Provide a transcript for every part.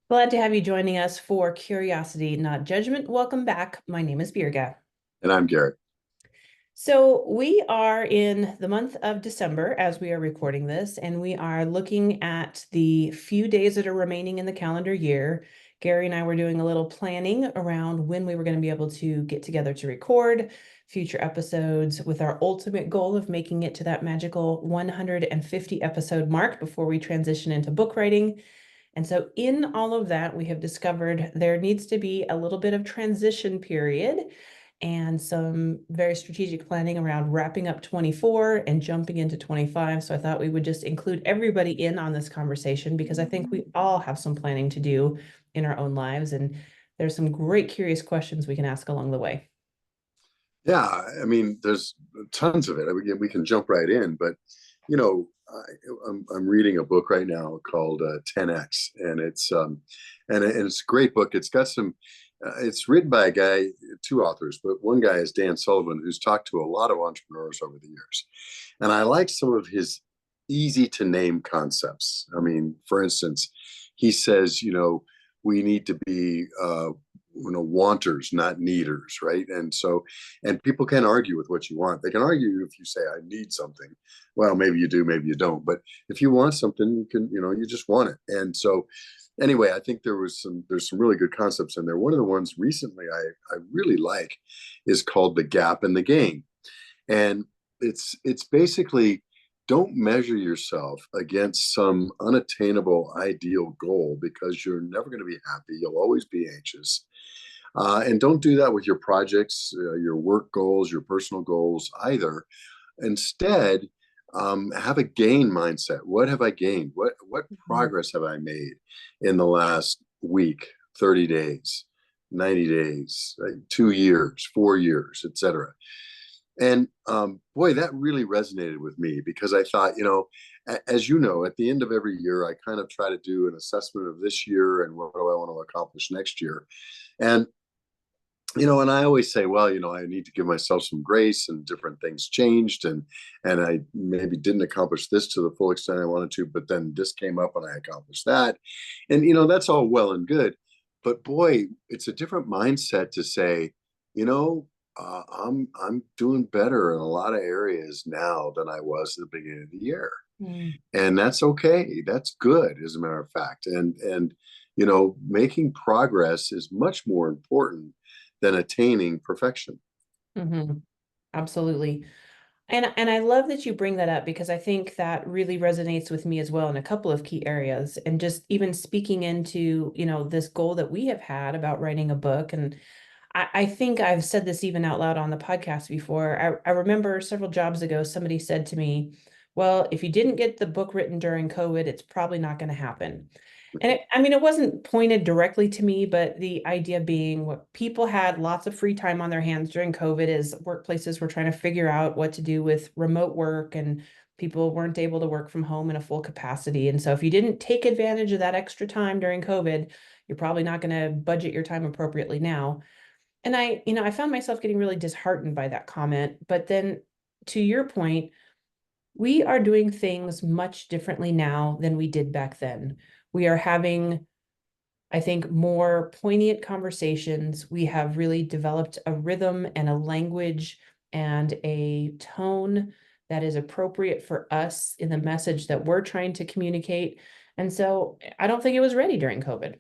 Glad to have you joining us for Curiosity, Not Judgment. Welcome back. My name is Birga. And I'm Garrett. So, we are in the month of December as we are recording this, and we are looking at the few days that are remaining in the calendar year. Gary and I were doing a little planning around when we were going to be able to get together to record future episodes with our ultimate goal of making it to that magical 150 episode mark before we transition into book writing. And so in all of that, we have discovered there needs to be a little bit of transition period and some very strategic planning around wrapping up 24 and jumping into 25. So I thought we would just include everybody in on this conversation because I think we all have some planning to do in our own lives. And there's some great curious questions we can ask along the way. Yeah, I mean, there's tons of it. I mean, we can jump right in, but you know, I'm reading a book right now called 10X, and it's a great book. It's got some. It's written by a guy, two authors, but one guy is Dan Sullivan, who's talked to a lot of entrepreneurs over the years, and I like some of his easy to name concepts. I mean, for instance, he says, we need to be wanters, not needers, right? And people can argue with what you want. They can argue if you say I need something. Well, maybe you do, maybe you don't, but if you want something, you just want it. And so anyway, I think there's some really good concepts in there. One of the ones recently I really like is called the gap and the gain. And it's basically, don't measure yourself against some unattainable ideal goal, because you're never going to be happy. You'll always be anxious. And don't do that with your projects, your work goals, your personal goals either. Instead, have a gain mindset. What have I gained? What Mhm. progress have I made in the last week, 30 days, 90 days, 2 years, 4 years, etc.? And boy, that really resonated with me, because I thought, as you know, at the end of every year, I kind of try to do an assessment of this year and what do I want to accomplish next year. And and I always say, well, I need to give myself some grace, and different things changed, and I maybe didn't accomplish this to the full extent I wanted to, but then this came up and I accomplished that. And that's all well and good. But boy, it's a different mindset to say, you know, I'm doing better in a lot of areas now than I was at the beginning of the year. Mm. And that's okay. That's good, as a matter of fact. And making progress is much more important than attaining perfection. Mhm. Absolutely. And I love that you bring that up because I think that really resonates with me as well in a couple of key areas. And just even speaking into, this goal that we have had about writing a book. And I think I've said this even out loud on the podcast before. I remember several jobs ago, somebody said to me, well, if you didn't get the book written during COVID, it's probably not going to happen. And I mean, it wasn't pointed directly to me, but the idea being what people had lots of free time on their hands during COVID as workplaces were trying to figure out what to do with remote work and people weren't able to work from home in a full capacity. And so if you didn't take advantage of that extra time during COVID, you're probably not going to budget your time appropriately now. And I found myself getting really disheartened by that comment. But then to your point, we are doing things much differently now than we did back then. We are having, I think, more poignant conversations. We have really developed a rhythm and a language and a tone that is appropriate for us in the message that we're trying to communicate. And so I don't think it was ready during COVID.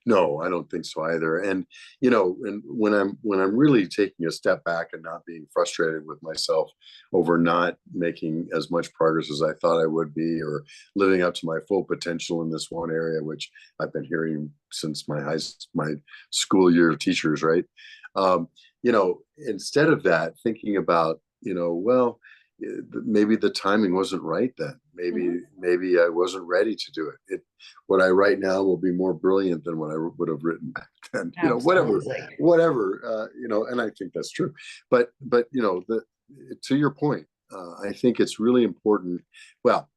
No, I don't think so either. And when I'm really taking a step back and not being frustrated with myself over not making as much progress as I thought I would be, or living up to my full potential in this one area, which I've been hearing since my school year of teachers, right? Instead of that, thinking about, well, maybe the timing wasn't right then. Mhm. Maybe I wasn't ready to do it. What I write now will be more brilliant than what I would have written back then. Whatever, Absolutely. whatever. And I think that's true. But to your point, I think it's really important. Well,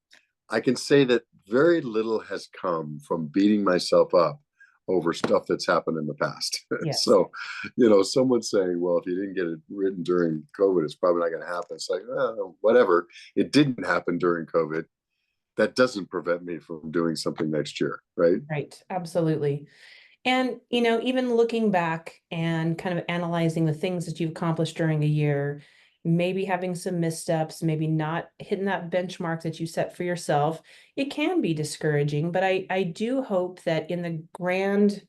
I can say that very little has come from beating myself up over stuff that's happened in the past. Yes. So, someone saying, well, if you didn't get it written during COVID, it's probably not going to happen. It's like, whatever. It didn't happen during COVID. that doesn't prevent me from doing something next year, right? Right. Absolutely. And, even looking back and kind of analyzing the things that you've accomplished during a year, maybe having some missteps, maybe not hitting that benchmark that you set for yourself, it can be discouraging. But I do hope that in the grand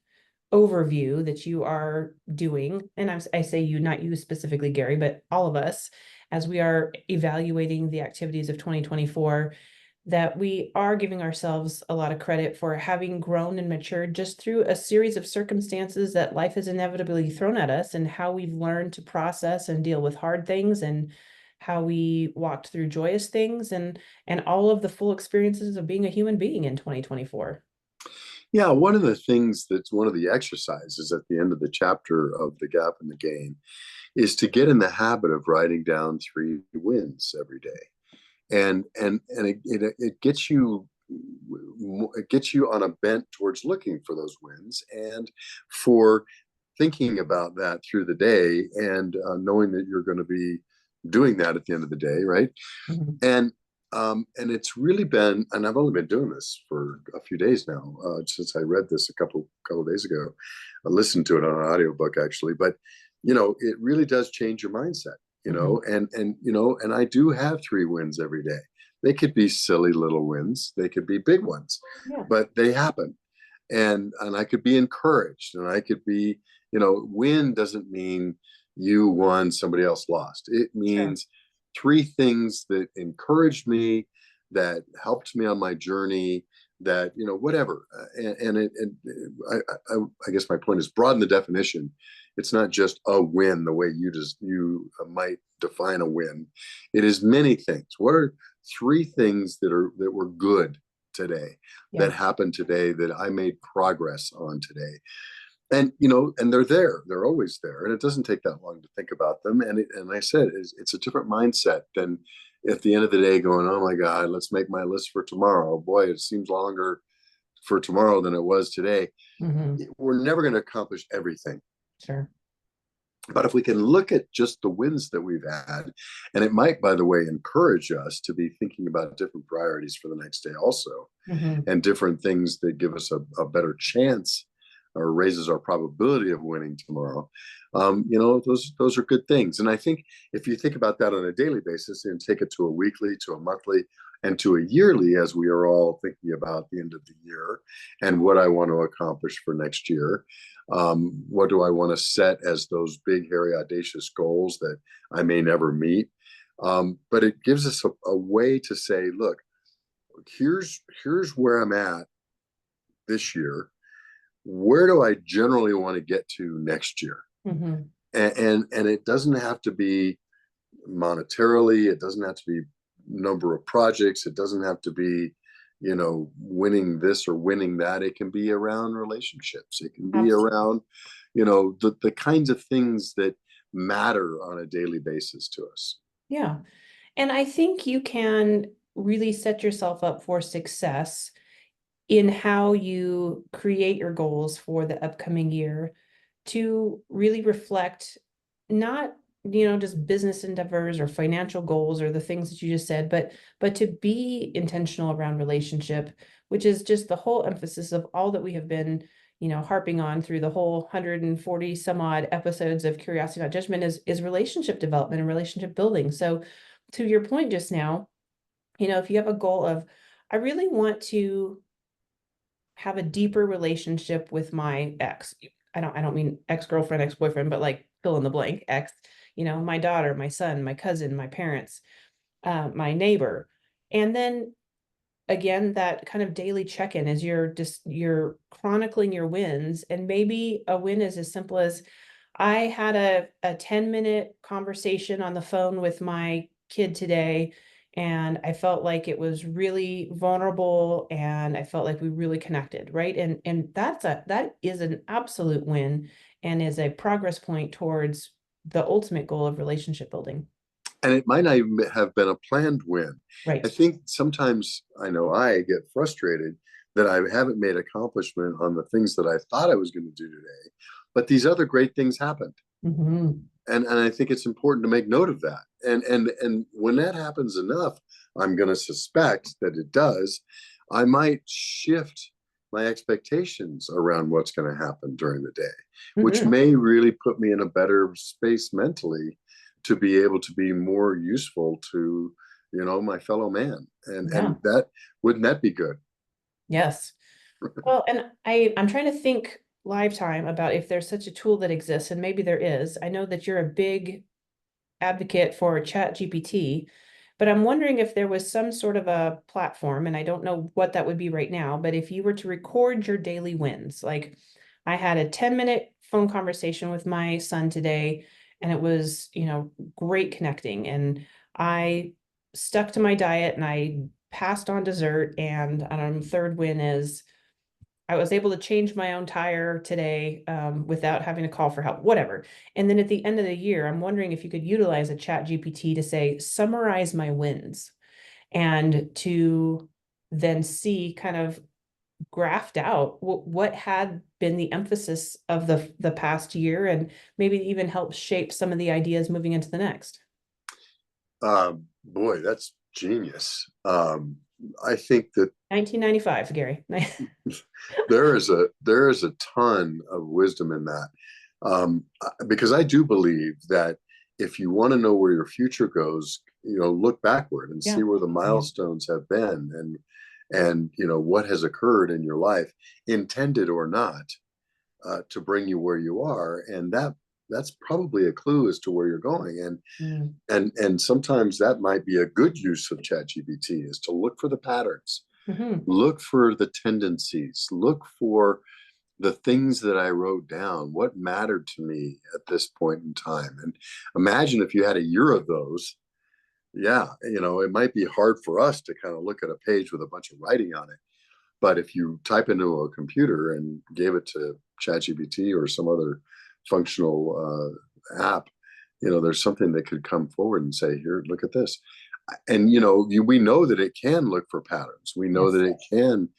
overview that you are doing, and I say you, not you specifically, Gary, but all of us, as we are evaluating the activities of 2024, that we are giving ourselves a lot of credit for having grown and matured just through a series of circumstances that life has inevitably thrown at us, and how we've learned to process and deal with hard things, and how we walked through joyous things, and all of the full experiences of being a human being in 2024. Yeah, one of the things that's one of the exercises at the end of the chapter of The Gap and the Gain is to get in the habit of writing down 3 wins every day. And it gets you on a bent towards looking for those wins, and for thinking about that through the day, and knowing that you're going to be doing that at the end of the day, right? Mhm. And it's really been, and I've only been doing this for a few days now, since I read this a couple of days ago. I listened to it on an audiobook actually, but it really does change your mindset, Mhm. and I do have 3 wins every day. They could be silly little wins, they could be big ones, Yeah, but they happen. And I could be encouraged, and I could be, win doesn't mean you won, somebody else lost. It sure. means 3 things that encouraged me, that helped me on my journey, that whatever. And I guess my point is, broaden the definition. It's not just a win the way you might define a win. It is many things. What are 3 things that were good today, Yeah. that happened today, that I made progress on today? And they're always there, and it doesn't take that long to think about them. And I said, it's a different mindset than at the end of the day going, oh my God, let's make my list for tomorrow. Boy, it seems longer for tomorrow than it was today. Hmm. We're never going to accomplish everything, Sure. but if we can look at just the wins that we've had, and it might, by the way, encourage us to be thinking about different priorities for the next day also, Hmm. and different things that give us a better chance, or raises our probability of winning tomorrow. Those are good things. And I think if you think about that on a daily basis, and take it to a weekly, to a monthly, and to a yearly, as we are all thinking about the end of the year and what I want to accomplish for next year, what do I want to set as those big, hairy, audacious goals that I may never meet? But it gives us a way to say, look, here's where I'm at this year. Where do I generally want to get to next year? Hmm. And it doesn't have to be monetarily. It doesn't have to be number of projects. It doesn't have to be, winning this or winning that. It can be around relationships. It can be Absolutely. around, the kinds of things that matter on a daily basis to us. Yeah. And I think you can really set yourself up for success in how you create your goals for the upcoming year, to really reflect not, just business endeavors or financial goals or the things that you just said, but to be intentional around relationship, which is just the whole emphasis of all that we have been, harping on through the whole 140 some odd episodes of Curiosity Not Judgment, is relationship development and relationship building. So to your point just now, if you have a goal of, I really want to have a deeper relationship with my ex. I don't mean ex-girlfriend, ex-boyfriend, but like fill in the blank ex, my daughter, my son, my cousin, my parents, my neighbor. And then again, that kind of daily check-in as you're chronicling your wins. And maybe a win is as simple as, I had a 10-minute conversation on the phone with my kid today, and I felt like it was really vulnerable, and I felt like we really connected, right? And that is an absolute win, and is a progress point towards the ultimate goal of relationship building. And it might not even have been a planned win. I Right. think sometimes, I know I get frustrated that I haven't made accomplishment on the things that I thought I was going to do today, but these other great things happened. Hmm. And I think it's important to make note of that. And when that happens enough, I'm going to suspect that it does, I might shift my expectations around what's going to happen during the day, which Hmm. may really put me in a better space mentally to be able to be more useful to, my fellow man. And Yeah. that, wouldn't that be good? Yes. Well, and I'm trying to think lifetime about if there's such a tool that exists, and maybe there is. I know that you're a big advocate for Chat GPT, but I'm wondering if there was some sort of a platform, and I don't know what that would be right now, but if you were to record your daily wins, like I had a 10-minute phone conversation with my son today, and it was, great connecting. And I stuck to my diet and I passed on dessert. And third win is I was able to change my own tire today without having to call for help, whatever. And then at the end of the year, I'm wondering if you could utilize a chat GPT to say, summarize my wins and to then see kind of graphed out what had been the emphasis of the past year and maybe even help shape some of the ideas moving into the next. Boy, that's genius. I think that 1995, Gary. there is a ton of wisdom in that, because I do believe that if you want to know where your future goes, look backward and see Yeah. where the Yeah. milestones have been, and what has occurred in your life, intended or not, to bring you where you are, and that's probably a clue as to where you're going. Mm. And sometimes that might be a good use of ChatGPT, is to look for the patterns, Hmm. look for the tendencies, look for the things that I wrote down, what mattered to me at this point in time. And imagine if you had a year of those. Yeah, it might be hard for us to kind of look at a page with a bunch of writing on it. But if you type into a computer and gave it to ChatGPT or some other functional app, there's something that could come forward and say, here, look at this. And we know that it can look for patterns. We know Yes. that it can.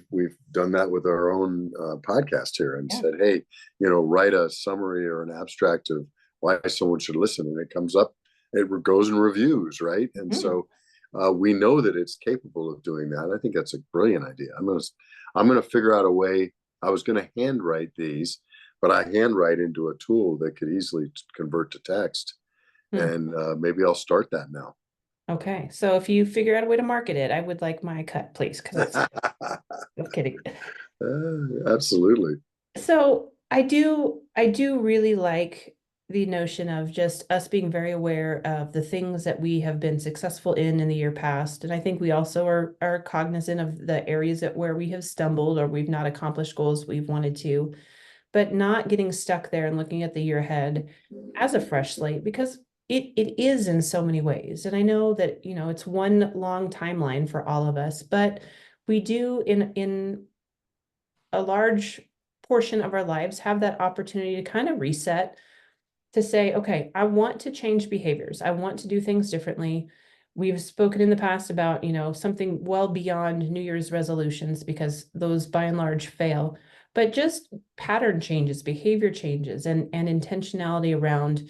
We've done that with our own podcast here and Yeah. said, hey, write a summary or an abstract of why someone should listen, and it comes up. It goes in reviews, right? And Hmm. so we know that it's capable of doing that. I think that's a brilliant idea. I'm gonna figure out a way. I was gonna handwrite these, but I handwrite into a tool that could easily convert to text, Hmm. and maybe I'll start that now. Okay, so if you figure out a way to market it, I would like my cut, please, because it's, I'm kidding. Absolutely. So I do really like the notion of just us being very aware of the things that we have been successful in the year past. And I think we also are cognizant of the areas that where we have stumbled or we've not accomplished goals we've wanted to, but not getting stuck there and looking at the year ahead as a fresh slate because it is in so many ways. And I know that, it's one long timeline for all of us, but we do in a large portion of our lives have that opportunity to kind of reset, to say, okay, I want to change behaviors. I want to do things differently. We've spoken in the past about, something well beyond New Year's resolutions because those by and large fail, but just pattern changes, behavior changes, and intentionality around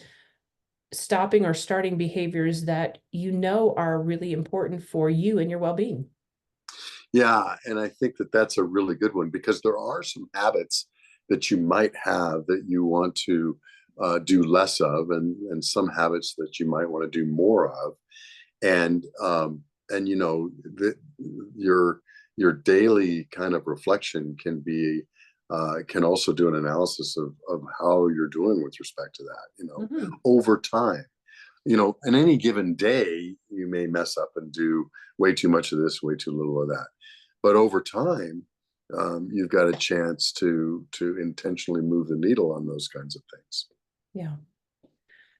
stopping or starting behaviors that are really important for you and your well-being. Yeah, and I think that that's a really good one, because there are some habits that you might have that you want to do less of, and some habits that you might want to do more of. And your daily kind of reflection can also do an analysis of how you're doing with respect to that, Mhm. over time. In any given day, you may mess up and do way too much of this, way too little of that. But over time, you've got a chance to intentionally move the needle on those kinds of things. Yeah.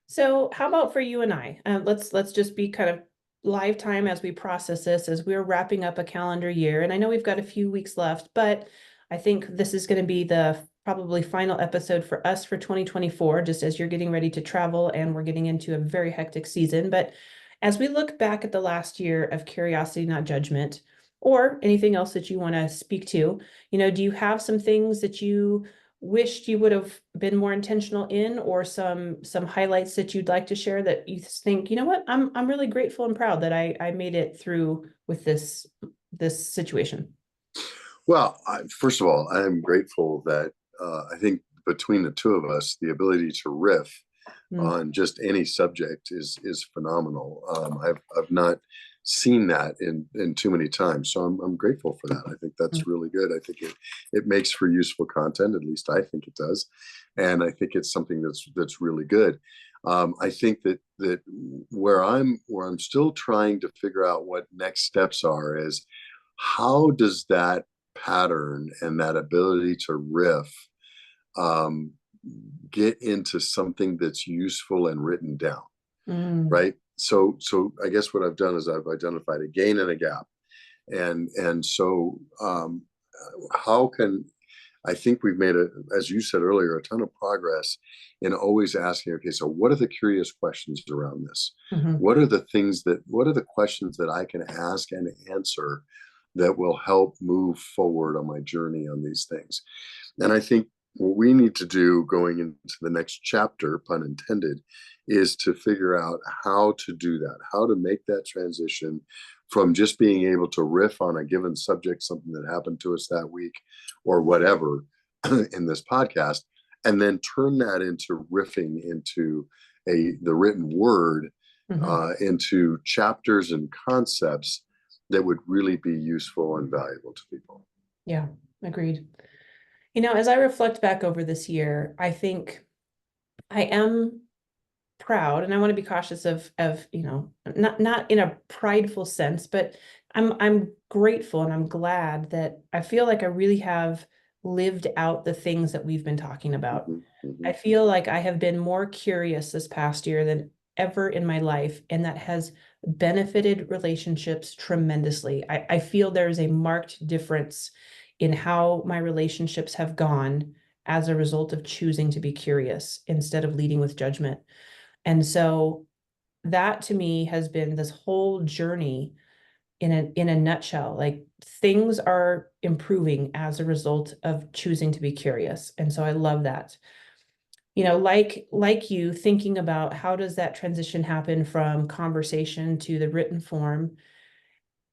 So how about for you and I? Let's just be kind of live time as we process this as we're wrapping up a calendar year. And I know we've got a few weeks left, but I think this is going to be the probably final episode for us for 2024, just as you're getting ready to travel and we're getting into a very hectic season. But as we look back at the last year of curiosity, not judgment, or anything else that you want to speak to, do you have some things that you wished you would have been more intentional in, or some highlights that you'd like to share that you think, you know what, I'm really grateful and proud that I made it through with this situation. Well, first of all, I'm grateful that I think between the two of us, the ability to riff Mm, on just any subject is phenomenal. I've not seen that in too many times, so I'm grateful for that. I think mm, that's really good. I think it makes for useful content. At least I think it does, and I think it's something that's really good. I think that where I'm still trying to figure out what next steps are is how does that pattern and that ability to riff um, get into something that's useful and written down, mm, right? So I guess what I've done is I've identified a gain and a gap, and so how can I think we've made as you said earlier, a ton of progress in always asking, okay, so what are the curious questions around this? mhm, What are the questions that I can ask and answer that will help move forward on my journey on these things? And I think what we need to do going into the next chapter, pun intended, is to figure out how to do that, how to make that transition from just being able to riff on a given subject, something that happened to us that week or whatever in this podcast, and then turn that into riffing into the written word, mhm. into chapters and concepts that would really be useful and valuable to people. Yeah, agreed. As I reflect back over this year, I think I am proud, and I want to be cautious of not in a prideful sense, but I'm grateful and I'm glad that I feel like I really have lived out the things that we've been talking about. Mm-hmm, mm-hmm, I feel like I have been more curious this past year than ever in my life, and that has benefited relationships tremendously. I feel there is a marked difference in how my relationships have gone as a result of choosing to be curious instead of leading with judgment. And so that to me has been this whole journey in a nutshell. Like, things are improving as a result of choosing to be curious. And so I love that. Like you, thinking about how does that transition happen from conversation to the written form.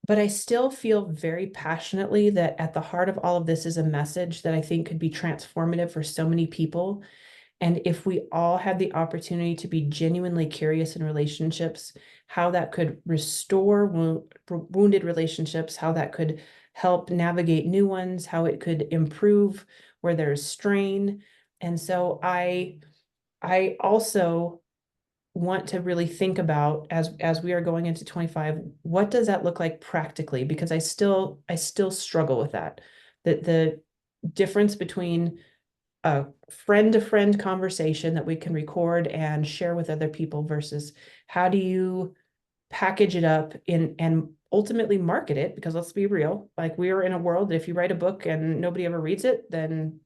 But I still feel very passionately that at the heart of all of this is a message that I think could be transformative for so many people. And if we all had the opportunity to be genuinely curious in relationships, how that could restore wounded relationships, how that could help navigate new ones, how it could improve where there's strain. And so I also want to really think about, as we are going into 25, what does that look like practically? Because I still struggle with that. The difference between a friend to friend conversation that we can record and share with other people versus how do you package it up in and ultimately market it? Because let's be real, like, we are in a world that if you write a book and nobody ever reads it, then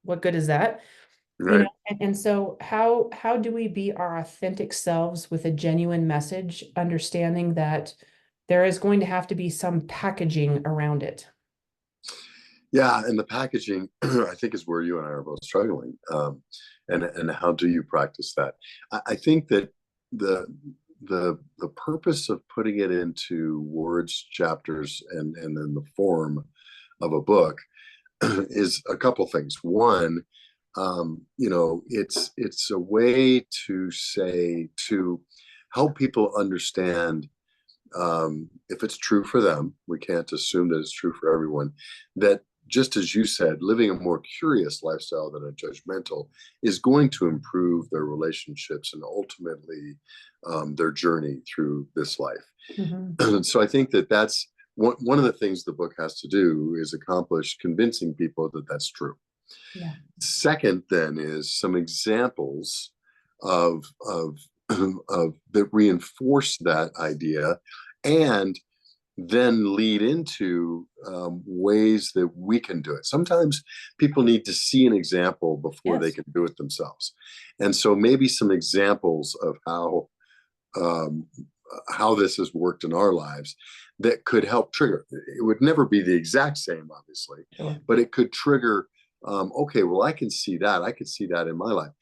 what good is that? right. And so how do we be our authentic selves with a genuine message, understanding that there is going to have to be some packaging around it? Yeah, and the packaging, I think, is where you and I are both struggling. And how do you practice that? I think that the the purpose of putting it into words, chapters, and then the form of a book is a couple things. One, it's a way to say to help people understand if it's true for them. We can't assume that it's true for everyone. That just as you said, living a more curious lifestyle than a judgmental is going to improve their relationships and ultimately their journey through this life. Mhm. So I think that that's one of the things the book has to do is accomplish convincing people that that's true. Yeah. Second, then, is some examples of of that reinforce that idea, and then lead into ways that we can do it. Sometimes people need to see an example before they Yes. can do it themselves, and so maybe some examples of um, how this has worked in our lives that could help trigger. It would never be the exact same, obviously, Sure. but it could trigger Okay, well, I can see that. I could see that in my life.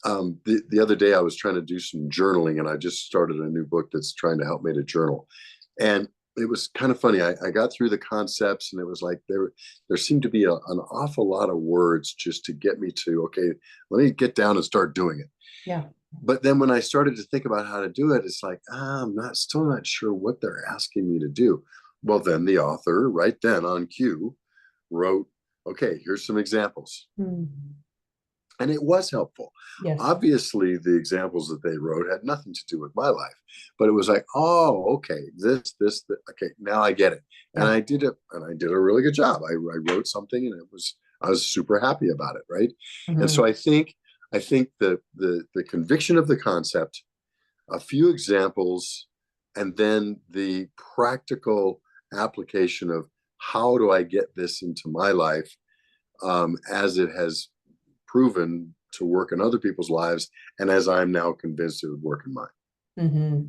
The other day I was trying to do some journaling, and I just started a new book that's trying to help me to journal. And it was kind of funny. I got through the concepts, and it was like there seemed to be an awful lot of words just to get me to, okay, let me get down and start doing it. Yeah. But then when I started to think about how to do it, it's like, I'm not still not sure what they're asking me to do. Well, then the author, right then on cue, wrote, okay, here's some examples. Mm. And it was helpful. Yes. Obviously, the examples that they wrote had nothing to do with my life, but it was like, oh, okay, okay, now I get it. And Yeah. I did it, and I did a really good job. I wrote something, and I was super happy about it, right? And Hmm. so I think the conviction of the concept, a few examples, and then the practical application of how do I get this into my life, as it has proven to work in other people's lives, and as I'm now convinced it would work in mine, Hmm.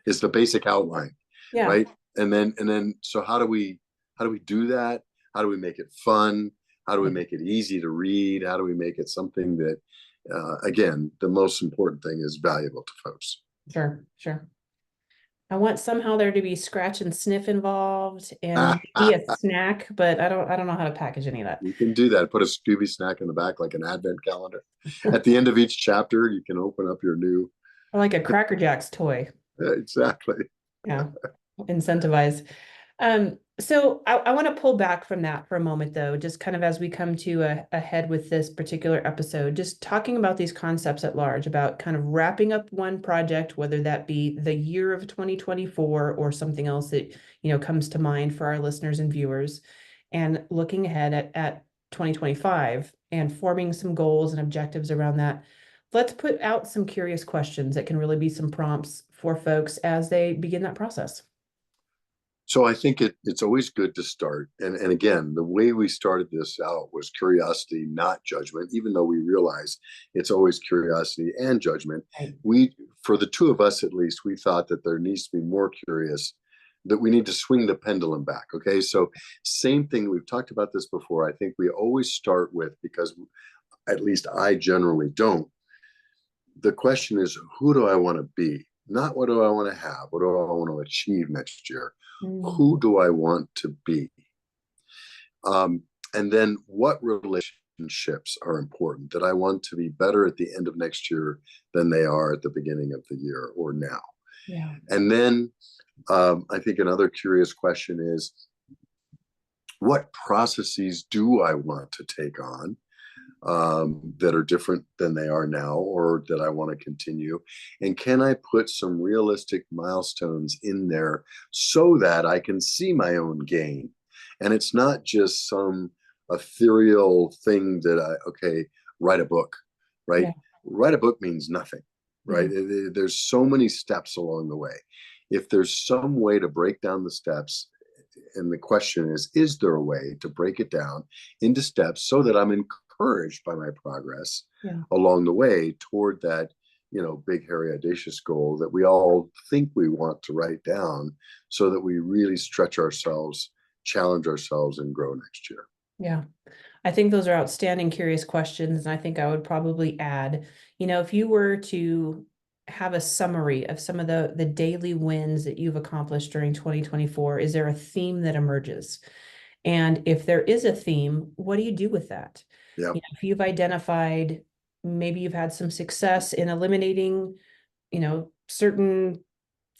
is the basic outline, Yeah. right? And then so how do we do that? How do we make it fun? How do we Yeah. make it easy to read? How do we make it something that, again, the most important thing is valuable to folks? Sure. Sure. I want somehow there to be scratch and sniff involved and be a snack, but I don't know how to package any of We can do that. Put a Scooby snack in the back, like an advent calendar. At the end of each chapter, you can open up your new. or like a Cracker Jacks toy. Exactly. Yeah. Incentivize. So I want to pull back from that for a moment, though, just kind of as we come to a head with this particular episode, just talking about these concepts at large, about kind of wrapping up one project, whether that be the year of 2024 or something else that, comes to mind for our listeners and viewers, and looking ahead at 2025 and forming some goals and objectives around that. Let's put out some curious questions that can really be some prompts for folks as they begin that process. So I think it's always good to start. And again, the way we started this out was curiosity, not judgment, even though we realize it's always curiosity and judgment. Right. We, for the two of us at least, we thought that there needs to be more curious, that we need to swing the pendulum back. Okay. So, same thing, we've talked about this before. I think we always start with, because at least I generally don't, the question is, who do I want to be? Not what do I want to have? What do I want to achieve next year? Mm. Who do I want to be? Um, and then what relationships are important that I want to be better at the end of next year than they are at the beginning of the year or now? Yeah. And then I think another curious question is, what processes do I want to take on, that are different than they are now, or that I want to continue? And can I put some realistic milestones in there so that I can see my own gain? And it's not just some ethereal thing that okay, write a book, right? Yeah. Write a book means nothing, right? Mhm. There's so many steps along the way. If there's some way to break down the steps, and the question is there a way to break it down into steps so that I'm encouraged by my progress Yeah. along the way toward that, big, hairy, audacious goal that we all think we want to write down, so that we really stretch ourselves, challenge ourselves, and grow next year. Yeah. I think those are outstanding, curious questions. And I think I would probably add, if you were to have a summary of some of the daily wins that you've accomplished during 2024, is there a theme that emerges? And if there is a theme, what do you do with that? Yeah. If you've identified, maybe you've had some success in eliminating, certain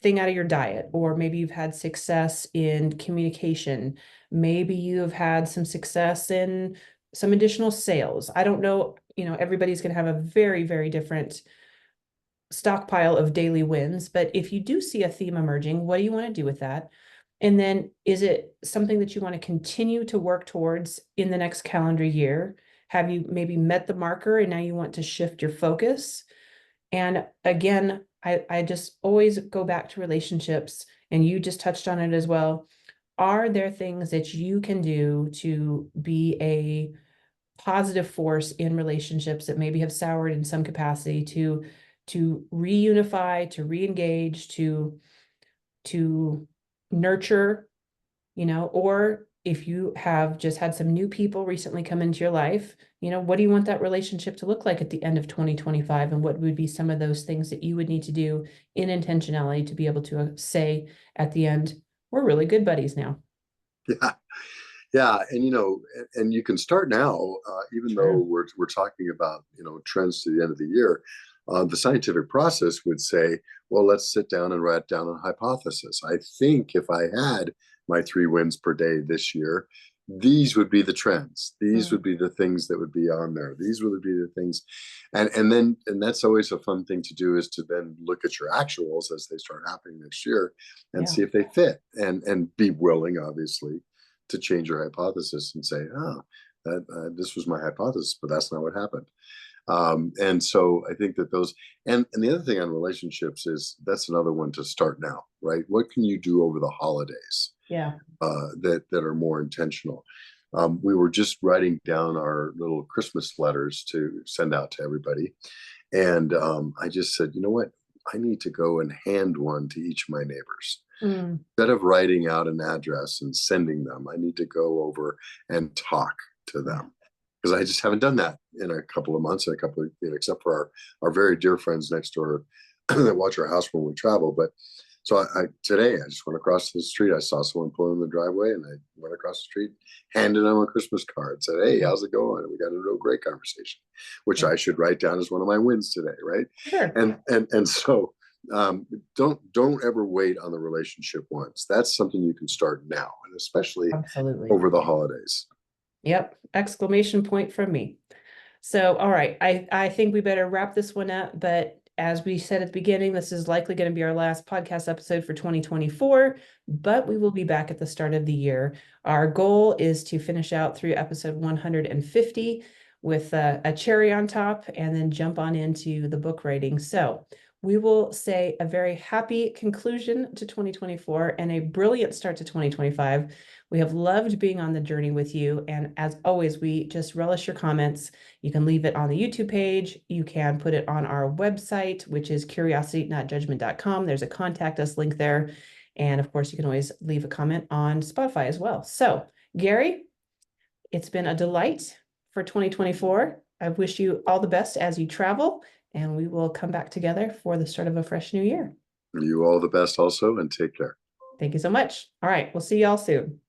thing out of your diet, or maybe you've had success in communication. Maybe you have had some success in some additional sales. I don't know, everybody's going to have a very, very different stockpile of daily wins, but if you do see a theme emerging, what do you want to do with that? And then is it something that you want to continue to work towards in the next calendar year? Have you maybe met the marker and now you want to shift your focus? And again, I just always go back to relationships, and you just touched on it as well. Are there things that you can do to be a positive force in relationships that maybe have soured in some capacity, to reunify, to reengage, to nurture, or if you have just had some new people recently come into your life, what do you want that relationship to look like at the end of 2025? And what would be some of those things that you would need to do in intentionality to be able to say at the end, we're really good buddies now? Yeah. Yeah, and and you can start now, even though True. we're talking about trends to the end of the year. The scientific process would say, well, let's sit down and write down a hypothesis. I think if I had my 3 wins per day this year, these would be the trends. These Mm, would be the things that would be on there. These would be the things, and that's always a fun thing to do, is to then look at your actuals as they start happening next year, and yeah. see if they fit, and be willing, obviously, to change your hypothesis and say, oh, that this was my hypothesis, but that's not what happened. And so I think that those, and the other thing on relationships is, that's another one to start now, right? What can you do over the holidays Yeah. that are more intentional? We were just writing down our little Christmas letters to send out to everybody, and I just said, you know what? I need to go and hand one to each of my neighbors. Mm, Instead of writing out an address and sending them, I need to go over and talk to yeah. them, because I just haven't done that in a couple of months, except for our very dear friends next door that watch our house when we travel. But so today I just went across the street. I saw someone pulling in the driveway, and I went across the street, handed them a Christmas card, said, "Hey, Yeah. how's it going?" And we got a real great conversation, which Yeah. I should write down as one of my wins today, right? Sure. And so don't ever wait on the relationship once. That's something you can start now, and especially Absolutely. over the holidays. Yep. Exclamation point from me. So, all right, I think we better wrap this one up. But as we said at the beginning, this is likely going to be our last podcast episode for 2024, but we will be back at the start of the year. Our goal is to finish out through episode 150 with a cherry on top, and then jump on into the book writing. So we will say a very happy conclusion to 2024 and a brilliant start to 2025. We have loved being on the journey with you. And as always, we just relish your comments. You can leave it on the YouTube page. You can put it on our website, which is curiosity.judgement.com. There's a contact us link there. And of course, you can always leave a comment on Spotify as well. So, Gary, it's been a delight for 2024. I wish you all the best as you travel, and we will come back together for the start of a fresh new year. You all the best also, and take care. Thank you so much. All right, we'll see y'all soon.